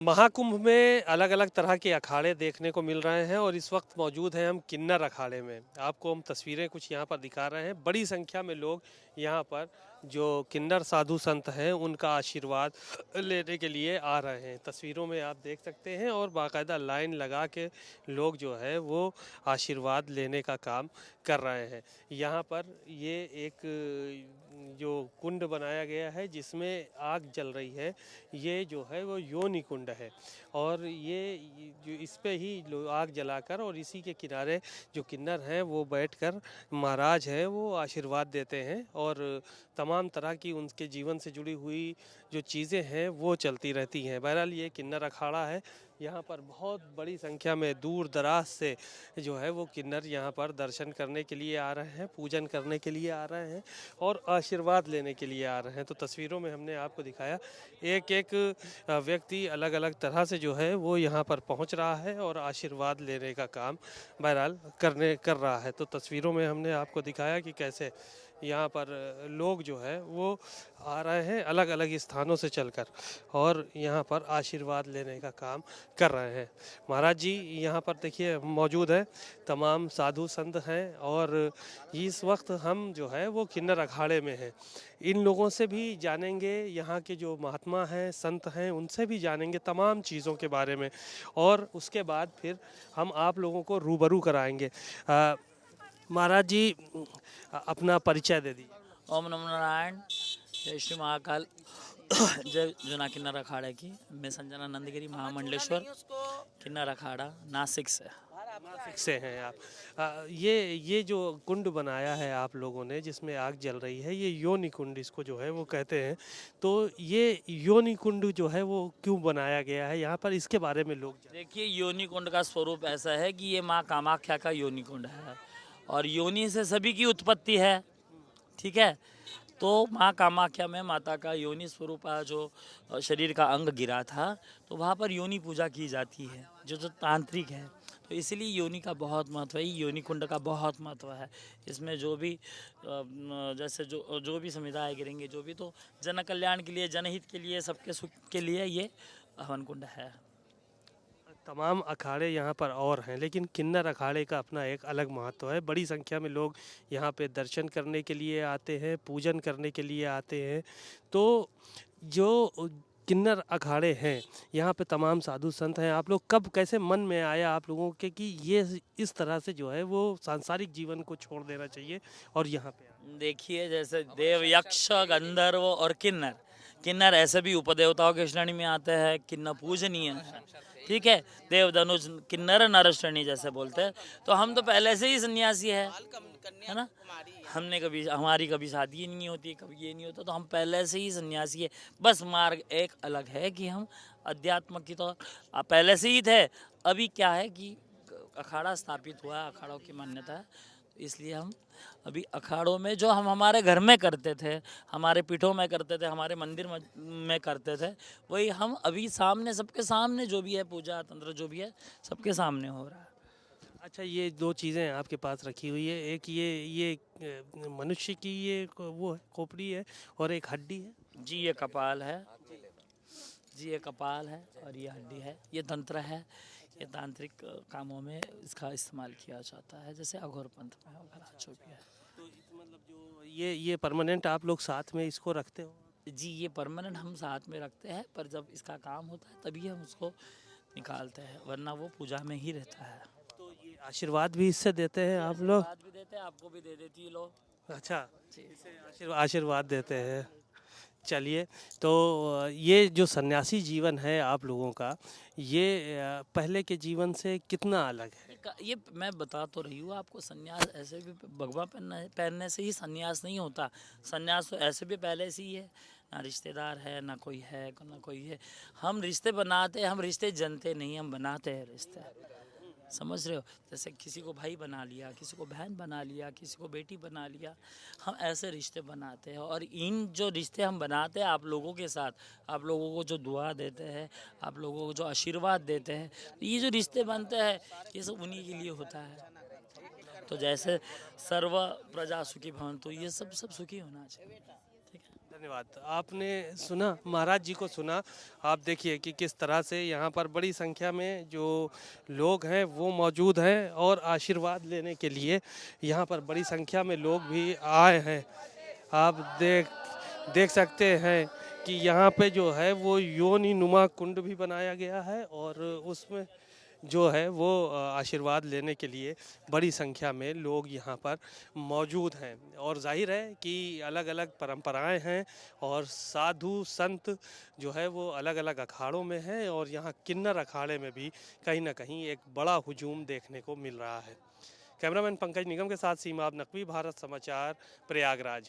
महाकुंभ में अलग अलग तरह के अखाड़े देखने को मिल रहे हैं और इस वक्त मौजूद हैं हम किन्नर अखाड़े में। आपको हम तस्वीरें कुछ यहाँ पर दिखा रहे हैं। बड़ी संख्या में लोग यहाँ पर जो किन्नर साधु संत हैं उनका आशीर्वाद लेने के लिए आ रहे हैं। तस्वीरों में आप देख सकते हैं और बाकायदा लाइन लगा के लोग जो है वो आशीर्वाद लेने का काम कर रहे हैं। यहाँ पर ये एक जो कुंड बनाया गया है जिसमें आग जल रही है, ये जो है वो योनि कुंड है और ये जो इस पे ही लोग आग जलाकर और इसी के किनारे जो किन्नर हैं वो बैठकर महाराज है वो आशीर्वाद देते हैं और तमाम तरह की उनके जीवन से जुड़ी हुई जो चीज़ें हैं वो चलती रहती हैं। बहरहाल ये किन्नर अखाड़ा है। यहाँ पर बहुत बड़ी संख्या में दूर दराज से जो है वो किन्नर यहाँ पर दर्शन करने के लिए आ रहे हैं, पूजन करने के लिए आ रहे हैं और आशीर्वाद लेने के लिए आ रहे हैं। तो तस्वीरों में हमने आपको दिखाया एक एक व्यक्ति अलग अलग तरह से जो है वो यहाँ पर पहुँच रहा है और आशीर्वाद लेने का काम बहरहाल कर रहा है। तो तस्वीरों में हमने आपको दिखाया कि कैसे यहाँ पर लोग जो है वो आ रहे हैं अलग अलग स्थानों से चलकर और यहाँ पर आशीर्वाद लेने का काम कर रहे हैं। महाराज जी यहाँ पर देखिए मौजूद है, तमाम साधु संत हैं और इस वक्त हम जो है वो किन्नर अखाड़े में हैं। इन लोगों से भी जानेंगे, यहाँ के जो महात्मा हैं संत हैं उनसे भी जानेंगे तमाम चीज़ों के बारे में और उसके बाद फिर हम आप लोगों को रूबरू कराएंगे। महाराज जी अपना परिचय दे दीजिए। ओम नमो नारायण। जय श्री महाकाल। जय जुना किन्नर अखाड़ा की। मैं संजना नंदगिरी महामंडलेश्वर किन्नर अखाड़ा नासिक से। नासिक से हैं आप। ये जो कुंड बनाया है आप लोगों ने जिसमें आग जल रही है, ये योनि कुंड इसको जो है वो कहते हैं। तो ये योनि कुंड जो है वो क्यों बनाया गया है यहाँ पर, इसके बारे में लोग देखिए, योनि कुंड का स्वरूप ऐसा है कि ये माँ कामाख्या का योनि कुंड है और योनि से सभी की उत्पत्ति है। ठीक है, तो माँ कामाख्या में माता का योनि स्वरूप जो शरीर का अंग गिरा था, तो वहाँ पर योनि पूजा की जाती है जो तांत्रिक है। तो इसलिए योनि का बहुत महत्व है, योनि कुंड का बहुत महत्व है। इसमें जो भी जैसे जो भी समुदाय गिरेंगे, जो भी, तो जन कल्याण के लिए, जनहित के लिए, सबके सुख के लिए ये हवन कुंड है। तमाम अखाड़े यहाँ पर और हैं लेकिन किन्नर अखाड़े का अपना एक अलग महत्व है। बड़ी संख्या में लोग यहाँ पे दर्शन करने के लिए आते हैं, पूजन करने के लिए आते हैं। तो जो किन्नर अखाड़े हैं यहाँ पे तमाम साधु संत हैं। आप लोग कब कैसे मन में आया आप लोगों के कि ये इस तरह से जो है वो सांसारिक जीवन को छोड़ देना चाहिए और यहाँ पे देखिए, जैसे देव, यक्ष, गंधर्व और किन्नर, किन्नर ऐसे भी उपदेवताओं के श्रेणी में आते हैं। किन्नर पूजनीय है, ठीक है। देव, धनुष, किन्नर, नर श्रेणी जैसे बोलते हैं। तो हम तो पहले से ही सन्यासी है ना। हमारी कभी शादी नहीं होती, कभी ये नहीं होता, तो हम पहले से ही सन्यासी है। बस मार्ग एक अलग है कि हम अध्यात्म की तो पहले से ही थे। अभी क्या है कि अखाड़ा स्थापित हुआ है, अखाड़ों की मान्यता है, तो इसलिए हम अभी अखाड़ों में जो हम हमारे घर में करते थे, हमारे पीठों में करते थे, हमारे मंदिर में करते थे, वही हम अभी सामने, सबके सामने जो भी है पूजा तंत्र जो भी है सबके सामने हो रहा है। अच्छा, ये दो चीज़ें आपके पास रखी हुई है, एक ये मनुष्य की ये वो है खोपड़ी है और एक हड्डी है। जी ये कपाल है, जी ये कपाल है और ये हड्डी है। ये तंत्र है, ये तांत्रिक कामों में इसका इस्तेमाल किया जाता है, जैसे अघोर पंथ में वगैरह जो भी है। तो मतलब जो ये परमानेंट आप लोग साथ में इसको रखते हो? जी ये परमानेंट हम साथ में रखते हैं, पर जब इसका काम होता है तभी हम उसको निकालते हैं, वरना वो पूजा में ही रहता है। तो ये आशीर्वाद भी इससे देते हैं आप लोग? आशीर्वाद भी देते हैं, आपको भी दे देती है लोग। अच्छा, इसे आशीर्वाद देते हैं। चलिए, तो ये जो सन्यासी जीवन है आप लोगों का, ये पहले के जीवन से कितना अलग है? ये मैं बता तो रही हूँ आपको, सन्यास ऐसे भी भगवा पहनने से ही सन्यास नहीं होता। सन्यास तो ऐसे भी पहले से ही है, ना रिश्तेदार है, ना कोई है, ना कोई है। हम रिश्ते बनाते हैं, हम रिश्ते जनते नहीं, हम बनाते हैं रिश्ते। समझ रहे हो? जैसे किसी को भाई बना लिया, किसी को बहन बना लिया, किसी को बेटी बना लिया, हम ऐसे रिश्ते बनाते हैं। और इन जो रिश्ते हम बनाते हैं आप लोगों के साथ, आप लोगों को जो दुआ देते हैं, आप लोगों को जो आशीर्वाद देते हैं, तो ये जो रिश्ते बनते हैं ये सब उन्हीं के लिए होता है। तो जैसे सर्व प्रजा सुखी भवन्तु, ये सब सुखी होना चाहिए। ठीक है। धन्यवाद। आपने सुना, महाराज जी को सुना। आप देखिए कि किस तरह से यहाँ पर बड़ी संख्या में जो लोग हैं वो मौजूद हैं और आशीर्वाद लेने के लिए यहाँ पर बड़ी संख्या में लोग भी आए हैं। आप देख सकते हैं कि यहाँ पे जो है वो योनि नुमा कुंड भी बनाया गया है और उसमें जो है वो आशीर्वाद लेने के लिए बड़ी संख्या में लोग यहाँ पर मौजूद हैं। और जाहिर है कि अलग अलग परंपराएं हैं और साधु संत जो है वो अलग अलग अखाड़ों में हैं और यहाँ किन्नर अखाड़े में भी कहीं ना कहीं एक बड़ा हुजूम देखने को मिल रहा है। कैमरामैन पंकज निगम के साथ सीमाब नकवी, भारत समाचार, प्रयागराज।